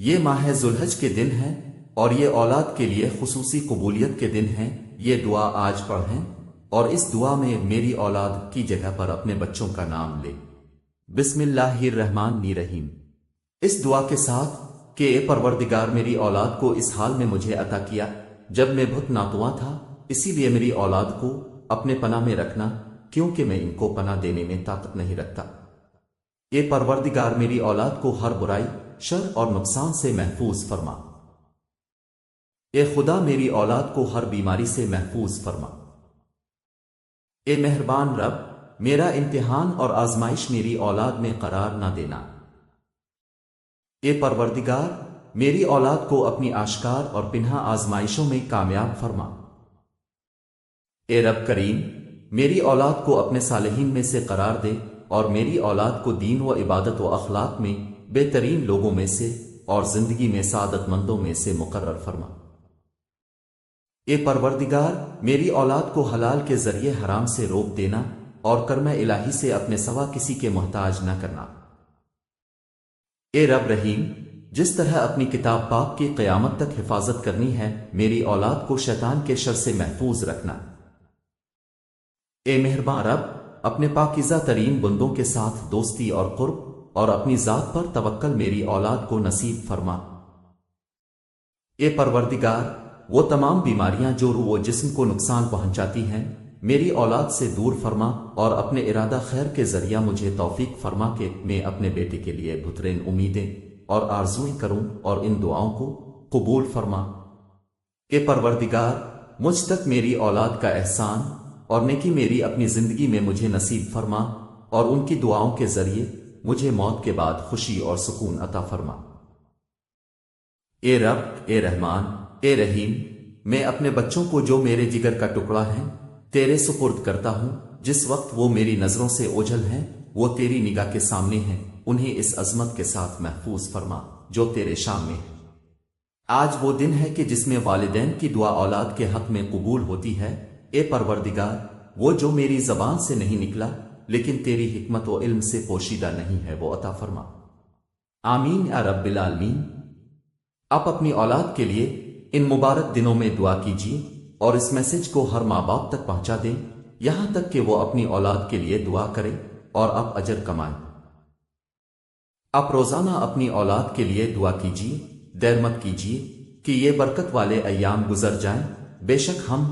یہ ماہ ذوالحج کے دن ہیں اور یہ اولاد کے لیے خصوصی قبولیت کے دن ہیں۔ یہ دعا آج پڑھیں اور اس دعا میں میری اولاد کی جگہ پر اپنے بچوں کا نام لے۔ بسم اللہ الرحمن الرحیم۔ اس دعا کے ساتھ کہ اے پروردگار، میری اولاد کو اس حال میں مجھے عطا کیا جب میں بہت ناتواں تھا، اسی لیے میری اولاد کو اپنے پناہ میں رکھنا، کیونکہ میں ان کو پناہ دینے میں طاقت نہیں رکھتا۔ اے پروردگار، میری اولاد کو ہر برائی، شر اور نقصان سے محفوظ فرما۔ اے خدا، میری اولاد کو ہر بیماری سے محفوظ فرما۔ اے مہربان رب، میرا امتحان اور آزمائش میری اولاد میں قرار نہ دینا۔ اے پروردگار، میری اولاد کو اپنی آشکار اور پنہا آزمائشوں میں کامیاب فرما۔ اے رب کریم، میری اولاد کو اپنے صالحین میں سے قرار دے اور میری اولاد کو دین و عبادت و اخلاق میں بہترین لوگوں میں سے اور زندگی میں سعادت مندوں میں سے مقرر فرما۔ اے پروردگار، میری اولاد کو حلال کے ذریعے حرام سے روک دینا اور کرم الہی سے اپنے سوا کسی کے محتاج نہ کرنا۔ اے رب رحیم، جس طرح اپنی کتاب پاک کی قیامت تک حفاظت کرنی ہے، میری اولاد کو شیطان کے شر سے محفوظ رکھنا۔ اے مہربان رب، اپنے پاکیزہ ترین بندوں کے ساتھ دوستی اور قرب اور اپنی ذات پر توکل میری اولاد کو نصیب فرما۔ اے پروردگار، وہ تمام بیماریاں جو روح و جسم کو نقصان پہنچاتی ہیں، میری اولاد سے دور فرما اور اپنے ارادہ خیر کے ذریعہ مجھے توفیق فرما کہ میں اپنے بیٹے کے لیے بہترین امیدیں اور آرزوئیں کروں اور ان دعاؤں کو قبول فرما۔ اے پروردگار، مجھ تک میری اولاد کا احسان اور نیکی میری اپنی زندگی میں مجھے نصیب فرما اور ان کی دعاؤں کے ذریعے مجھے موت کے بعد خوشی اور سکون عطا فرما۔ اے رب، اے رحمان، اے رحیم، میں اپنے بچوں کو جو میرے جگر کا ٹکڑا ہیں تیرے سپرد کرتا ہوں۔ جس وقت وہ میری نظروں سے اوجھل ہیں، وہ تیری نگاہ کے سامنے ہیں، انہیں اس عظمت کے ساتھ محفوظ فرما جو تیرے شان میں ہے۔ آج وہ دن ہے کہ جس میں والدین کی دعا اولاد کے حق میں قبول ہوتی ہے۔ اے پروردگار، وہ جو میری زبان سے نہیں نکلا لیکن تیری حکمت و علم سے پوشیدہ نہیں ہے، وہ عطا فرما۔ آمین یا رب العالمین۔ آپ اپنی اولاد کے لیے ان مبارک دنوں میں دعا کیجیے اور اس میسج کو ہر ماں باپ تک پہنچا دیں، یہاں تک کہ وہ اپنی اولاد کے لیے دعا کریں اور آپ اجر کمائیں۔ آپ روزانہ اپنی اولاد کے لیے دعا کیجیے، دیر مت کیجیے کہ یہ برکت والے ایام گزر جائیں۔ بے شک ہم